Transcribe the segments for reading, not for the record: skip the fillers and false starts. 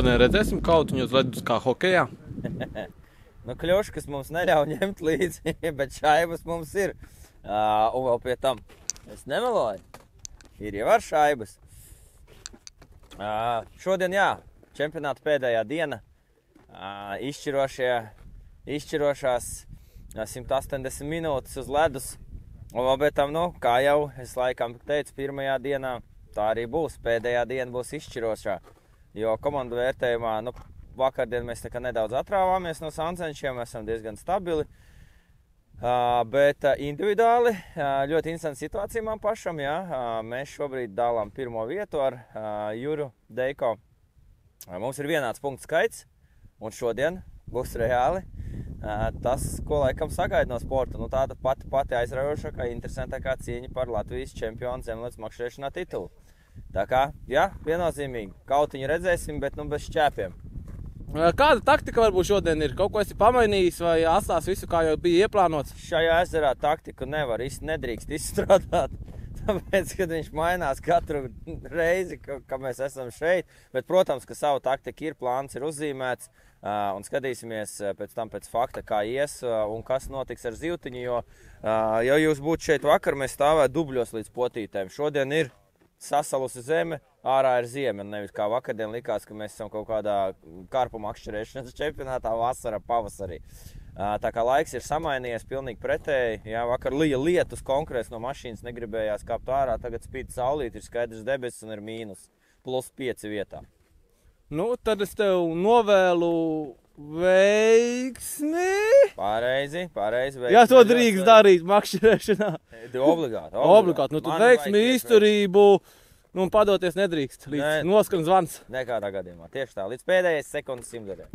šodien redzēsim kautiņu uz ledus kā hokejā? Nu, kļuškas mums neļauj ņemt līdzi, bet šaibas mums ir. Un vēl pie tam, es nemeloju, ir jau ar šaibas. Šodien, jā, čempionāta pēdējā diena. Izšķirošās 180 minūtes uz ledus. Un vēl pie tam, nu, kā jau es laikam teicu, pirmajā dienā tā arī būs. Pēdējā diena būs izšķirošā. Jo komandu vērtējumā, nu, vakardien mēs nedaudz atrāvāmies no sancenšiem, esam diezgan stabili. Bet individuāli ļoti interesanta situācija man pašam, jā. Mēs šobrīd dālām pirmo vietu ar Juru Deiko. Mums ir vienāds punktu skaits, un šodien būs reāli tas, ko laikam sagaida no sporta. Nu, tāda pati aizraujošākā, interesantākā cīņa par Latvijas čempionu zemlētas makšķerēšanā titulu. Tā kā, jā, viennozīmīgi. Kautiņu redzēsim, bet nu bez šķēpiem. Kāda taktika varbūt šodien ir? Kaut ko esi pamainījis vai atstās visu, kā jau bija ieplānots? Šajā ezerā taktiku nedrīkst izstrādāt. Tāpēc, kad viņš mainās katru reizi, ka mēs esam šeit. Bet, protams, ka savu taktiku ir, plāns ir uzzīmēts. Un skatīsimies pēc tam pēc fakta, kā ies un kas notiks ar zivtiņu. Jo, ja jūs būtu šeit vakar, mēs stāvētu dubļos līdz potītēm. Šodien ir sasalusi zeme, ārā ir zieme. Nevis kā vakardien likās, ka mēs esam kaut kādā karpu makšķerēšanas čempionātā vasarā, pavasarī. Tā kā laiks ir samainījies pilnīgi pretēji. Jā, vakar lija lietus konkrēts no mašīnas, negribējās kāpt ārā. Tagad spīd saulīt, ir skaidrs debesis un ir mīnus. +5 vietā. Nu, tad es tev novēlu veiksmi. Pareizi. Jā, to drīkst darīt makšķerēšanā. Obligāti. Nu, tu veiksmi, izturību, nu, un padoties nedrīkst. Līdz noskan zvans. Nekādā gadījumā. Tieši tā. Līdz pēdējais sekundes simtgadē.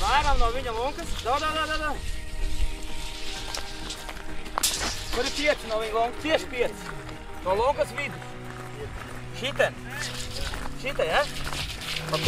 Vairām no viņa lunkas. Da. Kur ir 5 no viņa lunkas? Tieši 5. No lunkas vidus. Šitien, ja? Ok.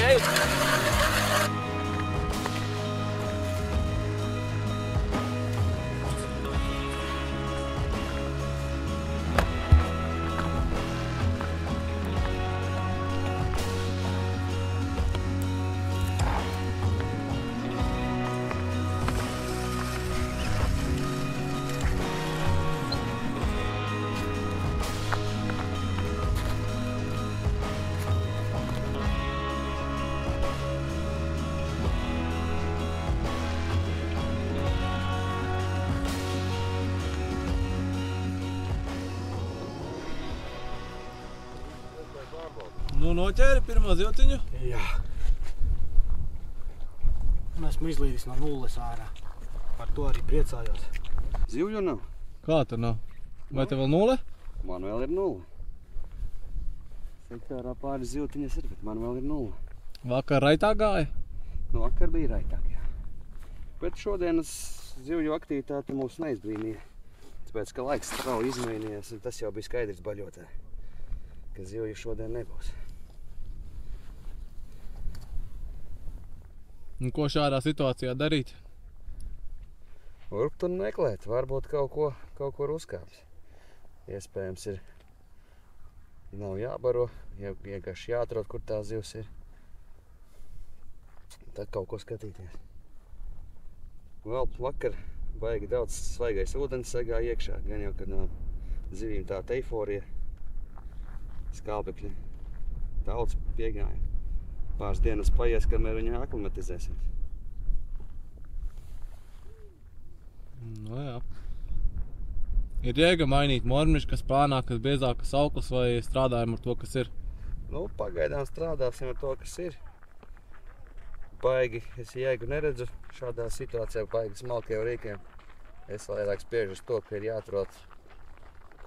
Nu, noķēri pirmo zivtiņu? Jā. Un esmu izlīdis no nulles ārā. Par to arī priecājos. Zivju nav? Kā tur nav? Vai tev vēl nulle? Man vēl ir nulle. Sektorā pāris zivtiņas ir, bet man vēl ir nulle. Vakar raitāk gāja? Nu, vakar bija raitāk, jā. Bet šodienas zivju aktivitāte mūs neizbrīnīja. tāpēc, ka laiks strauji izmainījās, un tas jau bija skaidrs baļotē, ka zivju šodien nebūs. Un ko šādā situācijā darīt? Urbt un meklēt, varbūt kaut kur uzkāps. Iespējams ir, nav jābaro, vienkārši jāatrod, kur tā zivs ir. Tad kaut ko skatīties. Vēl vakar baigi daudz svaigais ūdens segā iekšā, gan jau, kad no zivīm tā eiforija, skābekļi daudz piegāja. Pāris dienas paies, kamēr viņi aklimatizēsies. Nu jā. Ir jēga mainīt mormiškas, plānākas, biezākas auklas vai strādājam ar to, kas ir? Nu, pagaidām strādāsim ar to, kas ir. Baigi, es jēgu neredzu šādā situācijā, baigi smalkiem rīkiem. Es vairāk spiežu uz to, ka ir jāatrod,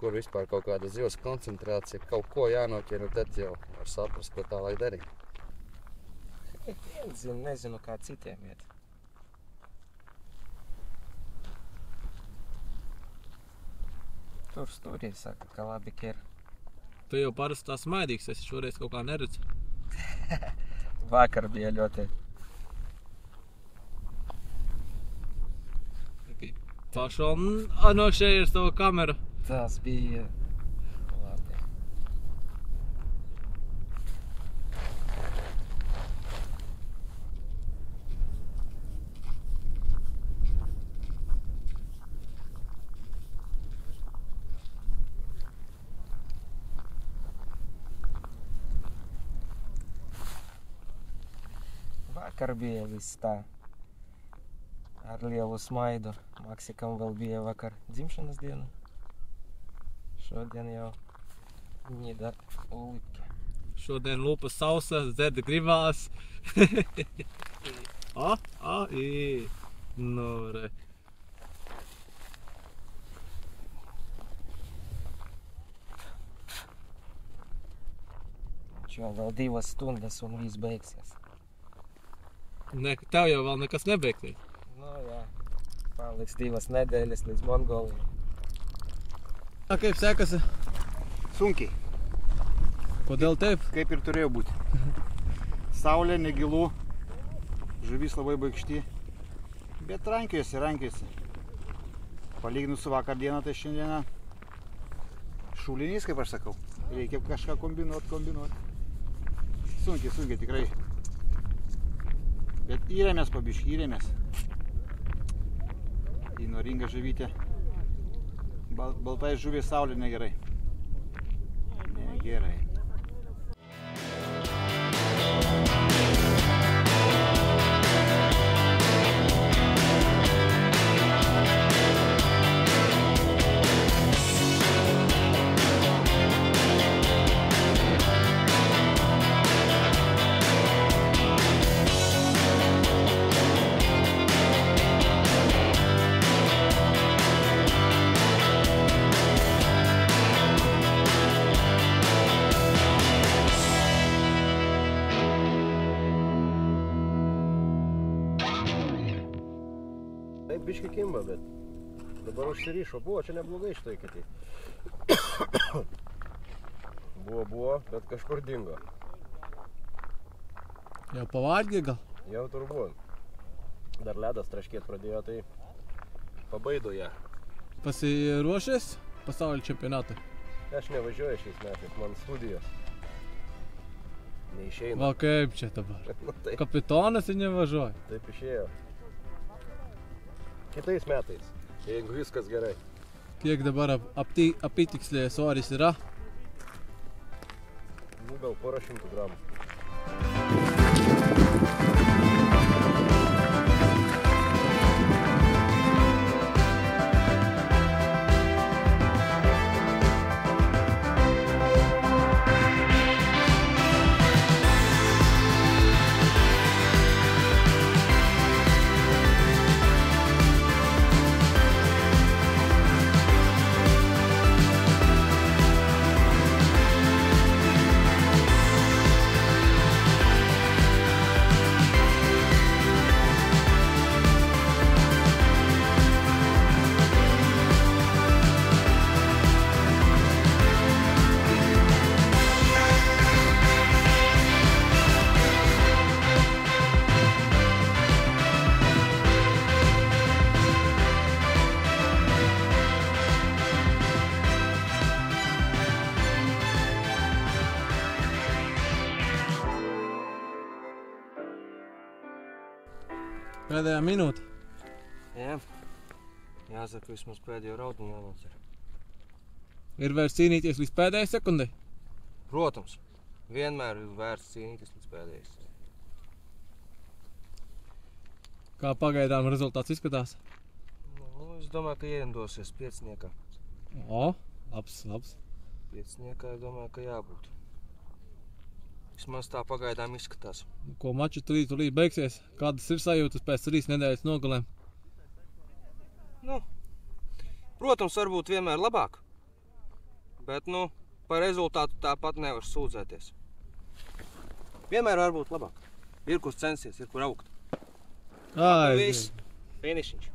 kur vispār kaut kāda zivs koncentrācija, kaut ko jānoķer, un tad jau var saprast, ko tālāk darīt. Nezinu, kā citiem iet. Tur stūrī saka, ka labi ķer. Tu jau parasti tās maidīgs, es šoreiz kaut kā neredzu. Vakar bija ļoti. Pašal, no šeit ir tava kamera. Tas bija labi. Vakar bija viss tā. Ar lielu smaidu. Maksikam vēl bija vakar dzimšanas diena. Šodien jau nida ulipki. Šodien lupas sausas, dzerdi gribās. Nu, re. Čo, vēl 2 stundas un viss beigsies. Tev jau vēl nekas nebeigsies. Nu jā, paliks 2 nedēļas līdz Mongolijai. Kaip sekasi? Sunkiai, Kodėl taip? kaip ir turėjo būti. Saulė, negilu, žuvis labai baikšti, bet rankiojasi. Palyginus su vakar dieną, tai šiandieną šulinys, kaip aš sakau. Reikia kažką kombinuot. Sunkiai tikrai. Bet įrėmės pabiškį, įrėmės. Įnoringa žuvytė. Baltai žuvė saulė negerai. Negerai. Taip biški kimba, bet dabar užsirišo. Buvo čia neblogai šitoj ketėj. Buvo, bet kažkur dingo. Jau pavalgė gal? Jau turbūt. Dar ledas traškėt pradėjo, tai pabaido ją. Pasiruošęs pasaulio čempionatui? Aš nevažiuoju šiais metais, man studijos. Neišeina. Va kaip čia dabar? Nu, taip, Kapitonas ir nevažiuoja. taip išėjo. Kitais metais, jeigu viskas gerai. Kiek dabar apytiksliai svoris yra? Nu, gal porą 100 gramų. Pēdējā minūte. Jā. Jāsaka, vismaz pēdējo raudiņu jānocer. Ir vērts cīnīties līdz pēdējai sekundei? Protams, vienmēr ir vērts cīnīties līdz pēdējais. Kā pagaidām rezultāts izskatās? Nu, es domāju, ka ierindosies pieciniekā. O, labs. Pieciniekā, es domāju, ka jābūt. Vismaz tā pagaidām izskatās. Ko maču tūlīt beigsies? Kādas ir sajūtas pēc 3 nedēļas nogalēm? Nu, protams, varbūt vienmēr labāk. Bet, par rezultātu tāpat nevar sūdzēties. Vienmēr var būt labāk. Ir kur censies, ir kur augt. Viss. Finišiņš.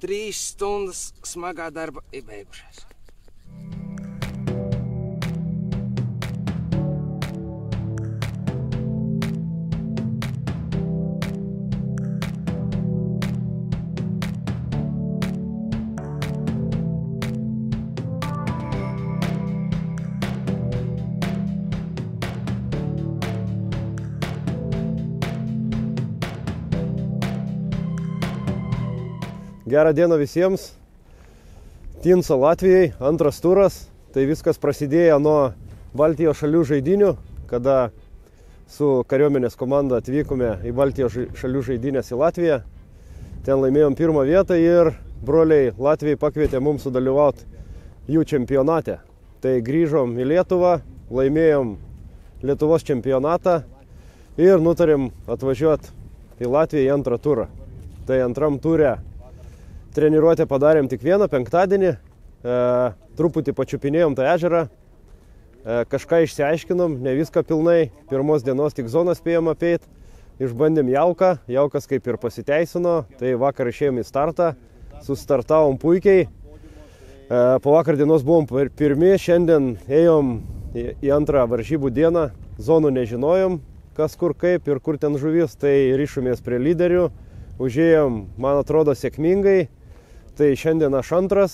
3 stundas smagā darba ir beigušās. Gerą dieną visiems. Tinsa Latvijai, antras turas. Tai viskas prasidėjo nuo Baltijos šalių žaidynių, kada su kariuomenės komanda atvykome į Baltijos šalių žaidynės į Latviją. Ten laimėjom 1 vietą ir broliai Latvijai pakvietė mums sudalyvauti jų čempionate. Tai grįžom į Lietuvą, laimėjom Lietuvos čempionatą ir nutarėm atvažiuoti į Latviją į antrą turą. Tai antram ture treniruotę padarėm tik vieną penktadienį, truputį pačiupinėjom tą ežerą, kažką išsiaiškinom, ne viską pilnai, pirmos dienos tik zoną spėjom apeit, išbandėm jauką, jaukas kaip ir pasiteisino, tai vakar išėjom į startą, sustartavom puikiai, po vakar dienos buvom pirmi, šiandien ėjom į antrą varžybų dieną, zonų nežinojom, kas kur kaip ir kur ten žuvis, tai ryšomės prie lyderių, užėjom, man atrodo, sėkmingai. Tai šiandien aš antras,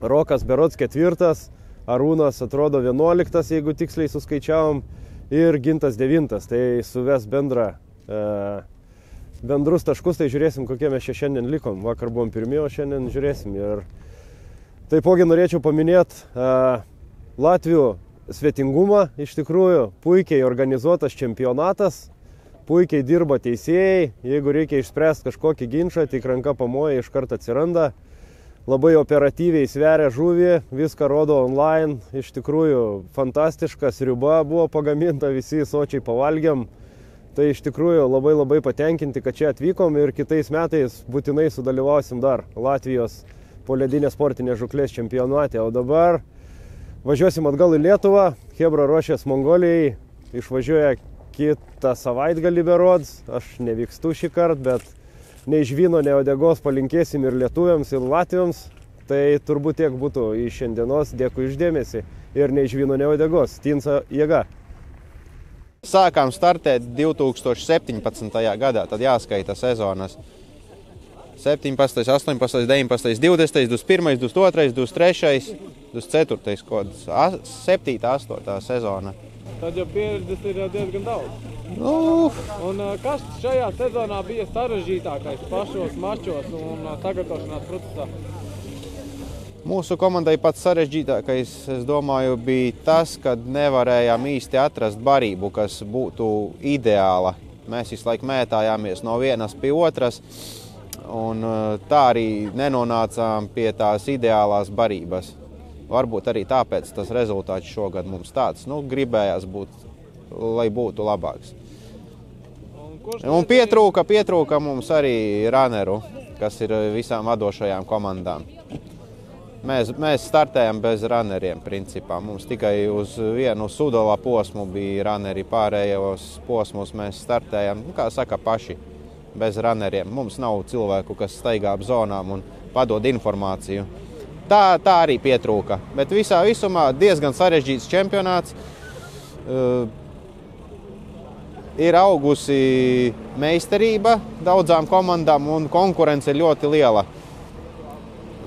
Rokas berods 4, Arūnas atrodo 11, jeigu tiksliai suskaičiavom, ir Gintas 9. Tai suves bendrus taškus, tai žiūrėsim, kokie mes čia šiandien likom. Vakar buvom pirmi, o šiandien žiūrėsim. Ir taipogi norėčiau paminėti Latvių svetingumą. Iš tikrųjų, puikiai organizuotas čempionatas. Puikiai dirba teisėjai, jeigu reikia išspręsti kažkokį ginčą, tik ranka pamoja, iš karto atsiranda. Labai operatyviai sveria žuvį, viską rodo online, iš tikrųjų fantastiška, sriuba buvo pagaminta, visi sočiai pavalgiam. Tai iš tikrųjų labai patenkinti, kad čia atvykom ir kitais metais būtinai sudalyvausim dar Latvijos poledinės sportinės žūklės čempionate. O dabar važiuosim atgal į Lietuvą, Chebra ruošiasi Mongolijai, išvažiuoja kitą savaitgalį berods, aš nevykstu šį kartą, bet nei žvyno, nei odegos palinkėsim ir lietuviams, ir latviams. Tai turbūt tiek būtų iš šiandienos, dėkui išdėmesį ir nei žvyno, nei odegos. Tinsa jėga. Sākām startēt 2017. gadā, tad jāskaita sezonas 17, 18, 19, 20, 21, 22, 23, 24, kods 7, 8 sezona. Tad jau pieredzes ir diezgan daudz. Un kas šajā sezonā bija sarežģītākais pašos mačos un sagatavošanās procesā? Mūsu komandai pats sarežģītākais, es domāju, bija tas, kad nevarējām īsti atrast barību, kas būtu ideāla. Mēs visu laiku mētājāmies no vienas pie otras, un tā arī nenonācām pie tās ideālās barības. Varbūt arī tāpēc tas rezultāts šogad mums tāds, gribējās būt, lai būtu labāks. Un pietrūka mums arī runneru, kas ir visām vadošajām komandām. Mēs startējam bez runneriem, principā. Mums tikai uz vienu sudala posmu bija runneri, pārējos posmus mēs startējam, kā saka, paši, bez runneriem. Mums nav cilvēku, kas staigā ap zonām un padod informāciju. Tā arī pietrūka, bet visumā diezgan sarežģīts čempionāts. Ir augusi meistarība daudzām komandām un konkurence ir ļoti liela.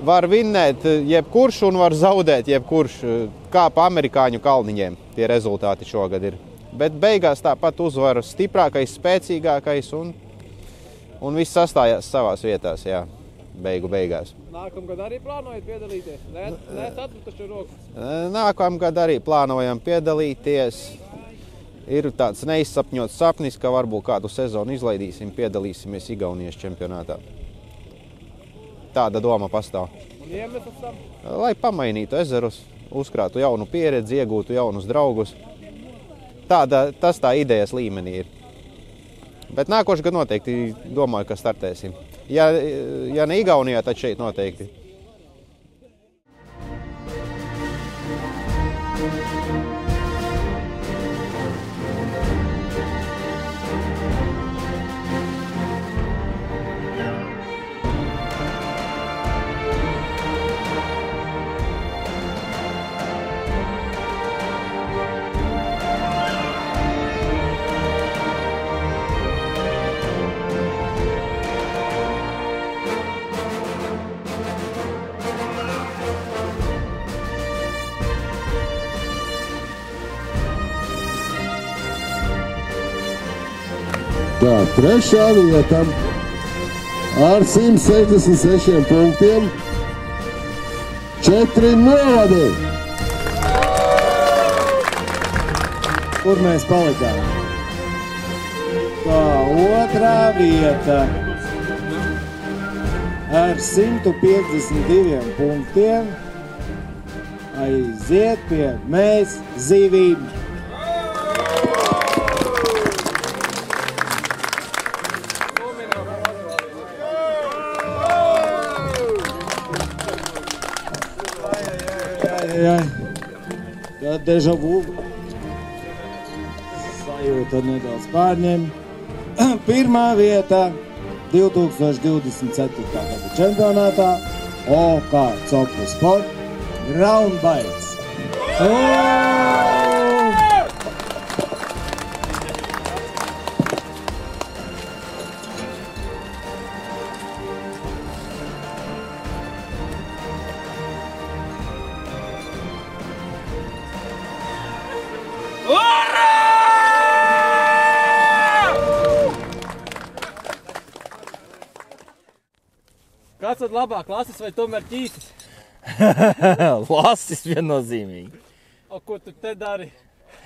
Var vinnēt jebkurš un var zaudēt jebkurš, kā pa amerikāņu kalniņiem tie rezultāti šogad ir. Bet beigās tāpat uzvaru stiprākais, spēcīgākais un viss sastājās savās vietās, jā, beigās. Nākamgad arī plānojat piedalīties? Nē, atmetuši roku. Nākamgad arī plānojam piedalīties. Ir tāds neizsapņots sapnis, ka varbūt kādu sezonu izlaidīsim, piedalīsimies Igaunijas čempionātā. Tāda doma pastāv. Un iemesls tam? Lai pamainītu ezerus, uzkrātu jaunu pieredzi, iegūtu jaunus draugus. Tas tā idejas līmenī ir. Bet nākošais gadu noteikti domāju, ka startēsim. Ja ne Igaunijā, tad šeit noteikti. Tā, trešā vieta ar 166 punktiem, 4 novadi. Kur mēs palikām? Tā, otrā vieta ar 152 punktiem aiziet pie Mēs Zīvību. Tad deja vu sajūta nedaudz pārņem. Pirmā vieta 2024. gada čempionātā OK Coklu Sport Graunbaits. Kāds tad labāk, lasis vai tomēr ķīsis? Lasis viennozīmīgi. O, ko tu te dari?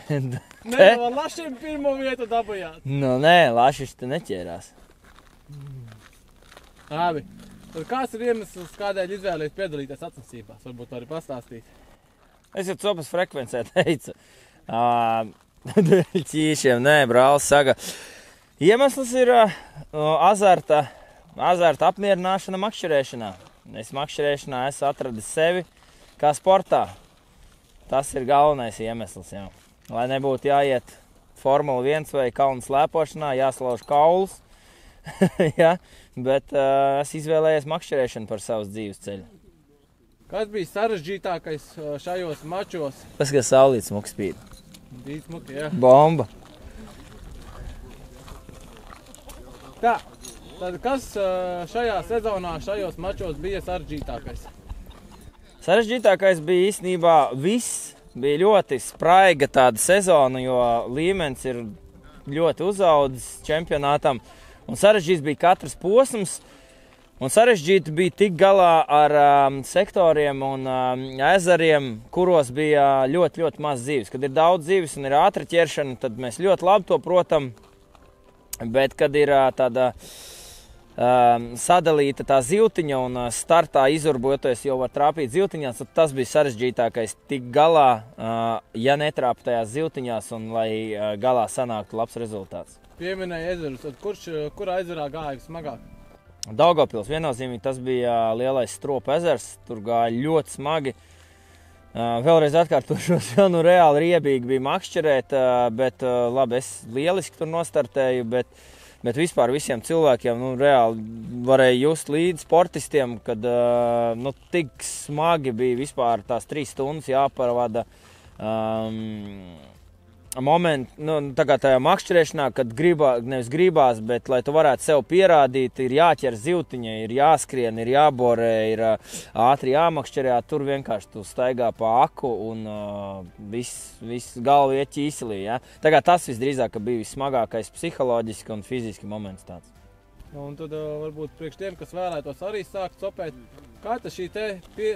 Nevar lašiem pirmo vietu dabujāt. Nu, nē, lašis te neķērās. Labi. Tad kāds ir iemesls, kādēļ izvēlējies piedalīties sacensībās? Varbūt arī pastāstīt. Es jau copas frekvencē teicu. Ķīšiem, nē, brālis saka. Iemesls ir azarta apmierināšana makšķerēšanā. Es makšķerēšanā esmu atradis sevi kā sportā. Tas ir galvenais iemesls, jā. Lai nebūtu jāiet Formula 1 vai kalnu slēpošanā, jāslauž kaulus. Ja? Bet es izvēlējies makšķerēšanu par savas dzīves ceļu. Kas bija sarežģītākais šajos mačos? Tas, ka saulītes smuki spīd. Dīt smuki, jā. Bomba. Tā. Tad kas šajā sezonā, šajos mačos bija sarežģītākais? Sarežģītākais bija īstenībā viss. Bija ļoti spraiga tāda sezona, jo līmenis ir ļoti uzaudzis čempionātam. Un sarežģīts bija katrs posms. Un sarežģīti bija tik galā ar sektoriem un ezeriem, kuros bija ļoti, ļoti maz zivis. Kad ir daudz zivis un ir ātra ķeršana, tad mēs ļoti labi to protam. Bet, kad ir tāda sadalīta tā ziltiņa un startā izurbojoties jau var trāpīt ziltiņās, tad tas bija sarežģītākais tik galā, ja netrāp tajās ziltiņās un lai galā sanāktu labs rezultāts. Pieminēja ezerus, tad kurā ezerā gāja smagāk? Daugavpils viennozīmīgi tas bija lielais Stropu ezers, tur gāja ļoti smagi. Vēlreiz atkārtošos, jo nu reāli riebīgi bija makšķerēt, bet labi, es lieliski tur nostartēju, bet vispār visiem cilvēkiem nu, reāli varēja just līdz sportistiem, kad nu, tik smagi bija vispār tās 3 stundas jāpavada momenti, tagad tajā makšķerēšanā, kad nevis gribās, bet, lai tu varētu sev pierādīt, ir jāķer zivtiņa, ir jāskrien, ir jāborē, ir ātri jāmakšķerē, tur vienkārši tu staigā pa aku un viss galva iet ķīselī, ja? Tagad tas visdrīzāk bija vissmagākais psiholoģiski un fiziski moments tāds. Un tad varbūt priekš tiem, kas vēlētos arī sākt copēt, kā tas šī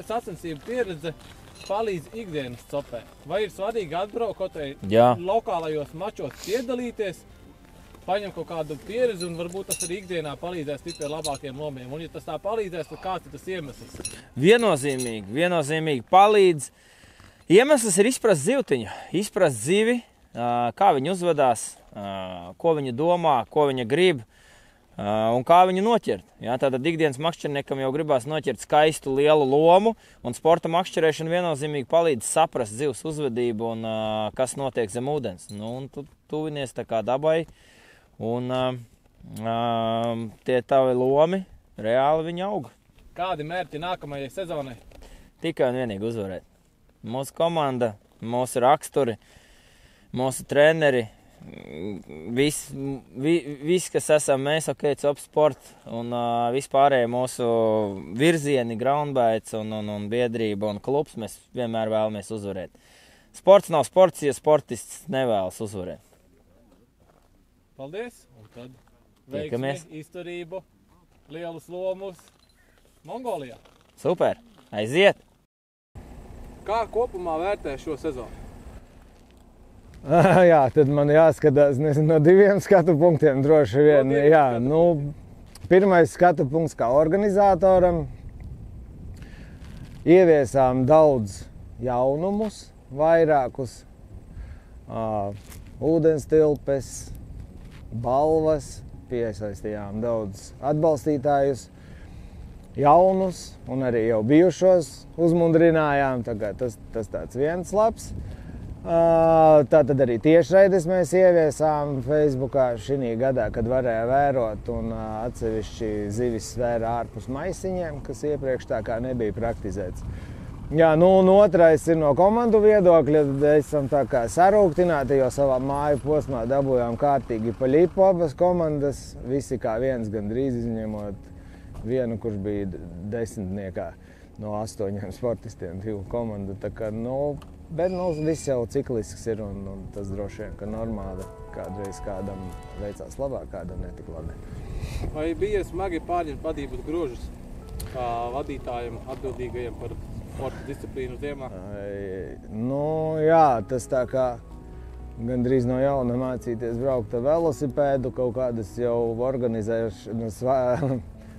sacensība pieredze palīdz ikdienas copē? Vai ir svarīgi atbraukt kaut vai lokālajos mačos piedalīties, paņem kaut kādu pieredzi un varbūt tas arī ikdienā palīdzēs tikt pie labākiem lomiem? Un ja tas tā palīdzēs, tad kāds ir tas iemesls? Viennozīmīgi palīdz. Iemesls ir izprast zivtiņu, izprast zivi, kā viņa uzvedās, ko viņa domā, ko viņa grib. Un kā viņu noķert. Ja, tātad ikdienas makšķerniekam jau gribās noķert skaistu lielu lomu, un sporta makšķerēšana viennozīmīgi palīdz saprast zivs uzvedību un kas notiek zem ūdens. Un tu tuvinies tā kā dabai, un tie tavi lomi reāli viņi aug. Kādi mērķi nākamajai sezonai? Tikai un vienīgi uzvarēt. Mūsu komanda, mūsu raksturi, mūsu treneri, Viss, kas esam mēs, Cop Sport un vispārēji mūsu virzieni, Groundbites un biedrība un klubs, mēs vienmēr vēlamies uzvarēt. Sports nav sports, ja sportists nevēlas uzvarēt. Paldies! Un tad veiksmi, izturību, lielus lomus Mongolijā. Super! Aiziet! Kā kopumā vērtē šo sezonu? Jā, tad man jāskatās no 2 skatu punktiem droši vien. Jā, pirmais skatu punkts kā organizatoram. Ieviesām daudz jaunumus, vairākus. Ūdenstilpes, balvas, piesaistījām daudz atbalstītājus, jaunus un arī jau bijušos uzmundrinājām. Tas tāds viens labs. Tātad arī tiešraides mēs ieviesām Facebookā šī gadā, kad varēja vērot un atsevišķi zivis svēra ārpus maisiņiem, kas iepriekš tā kā nebija praktizēts. Jā, un otrais ir no komandu viedokļa, esam tā kā sarūktināti, jo savā māju posmā dabūjām kārtīgi pa ļipu abas komandas, visi kā viens gandrīz izņemot vienu, kurš bija 10. no 8 sportistiem, 2 komandu. Tā kā, bet viss jau ciklisks ir un tas droši vien, ka normāli kādreiz kādam veicās labāk, kādam netik labi. Vai bija smagi pārņemt vadības grožus kā vadītājiem, atbildīgajiem par sporta disciplīnu ziemā? Jā, tas tā kā gandrīz no jauna mācīties braukt ar velosipēdu, kaut kādas jau organizēšanas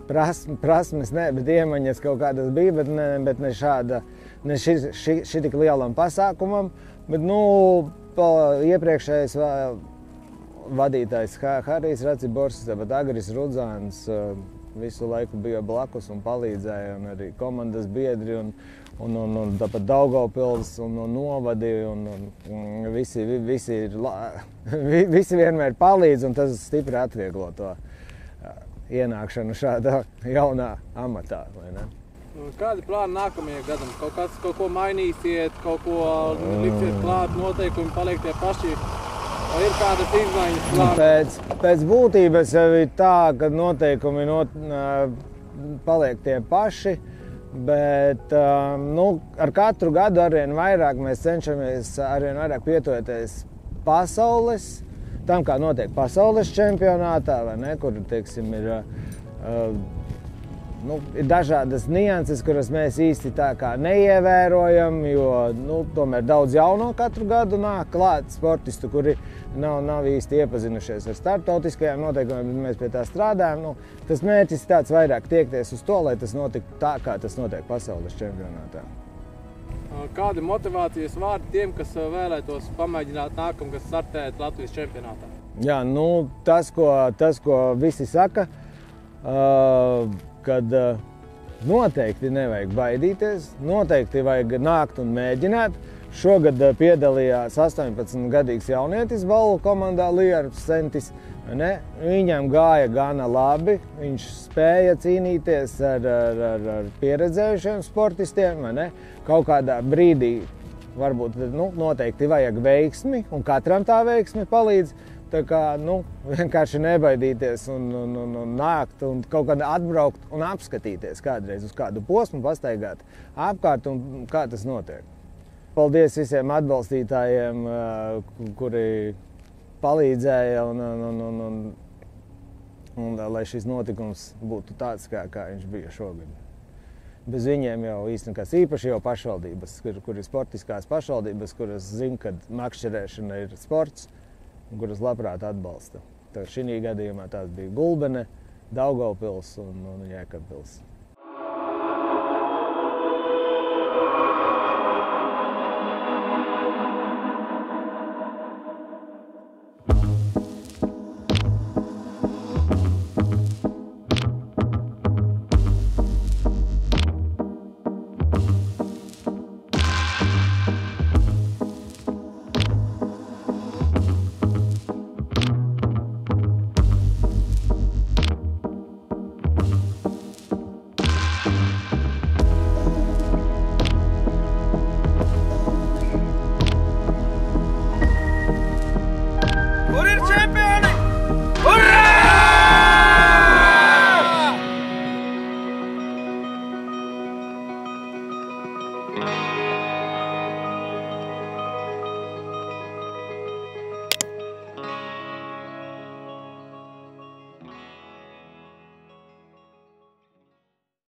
prasmes, bet iemaņas kaut kādas bija, bet ne šāda. Ne šī tik lielam pasākumam, bet iepriekšējais vadītājs Harijs Raciborskis, tāpat Agris Rudzāns visu laiku bija blakus un palīdzēja, un arī komandas biedri, un tāpat Daugavpils un novadi, un visi vienmēr palīdz, un tas stipri atvieglo to ienākšanu šādā jaunā amatā, vai ne? Kādi plāni nākamajam gadam? Kaut ko mainīsiet, kaut ko liksiet klāt, noteikumi paliek tie paši? Vai ir kādas izmaiņas plāni? Pēc būtības jau ir tā, ka noteikumi paliek tie paši, bet ar katru gadu arvien vairāk mēs cenšamies arvien vairāk pietuvoties pasaules, tam kā notiek pasaules čempionātā, vai ne, kur, teiksim, ir dažādas nianses, kuras mēs īsti tā kā neievērojam, jo tomēr daudz jauno katru gadu nāk klāt sportistu, kuri nav īsti iepazinušies ar starptautiskajām noteikumiem, bet mēs pie tā strādājam. Tas mērķis tāds vairāk tiekties uz to, lai tas notiktu tā, kā tas notiek pasaules čempionātā. Kādi motivācijas vārdi tiem, kas vēlētos pamēģināt nākamgad startēt Latvijas čempionātā? Jā, tas, ko visi saka, kad noteikti nevajag baidīties, noteikti vajag nākt un mēģināt. Šogad piedalījās 18-gadīgs jaunietis balvu komandā Lierbs Sentis. Viņam gāja gana labi, viņš spēja cīnīties ar pieredzējušiem sportistiem. Kaut kādā brīdī varbūt noteikti vajag veiksmi, un katram tā veiksmi palīdz. Tā kā vienkārši nebaidīties un nākt un kaut kad atbraukt un apskatīties kādreiz uz kādu posmu, pastaigāt apkārt un kā tas notiek. Paldies visiem atbalstītājiem, kuri palīdzēja un lai šis notikums būtu tāds, kā viņš bija šogad. Bez viņiem jau īstenībā īpaši jau pašvaldības, kur ir sportiskās pašvaldības, kuras zina, ka makšķerēšana ir sports un kuras labprāt atbalsta. Šī gadījumā tās bija Gulbene, Daugavpils un Jēkabpils.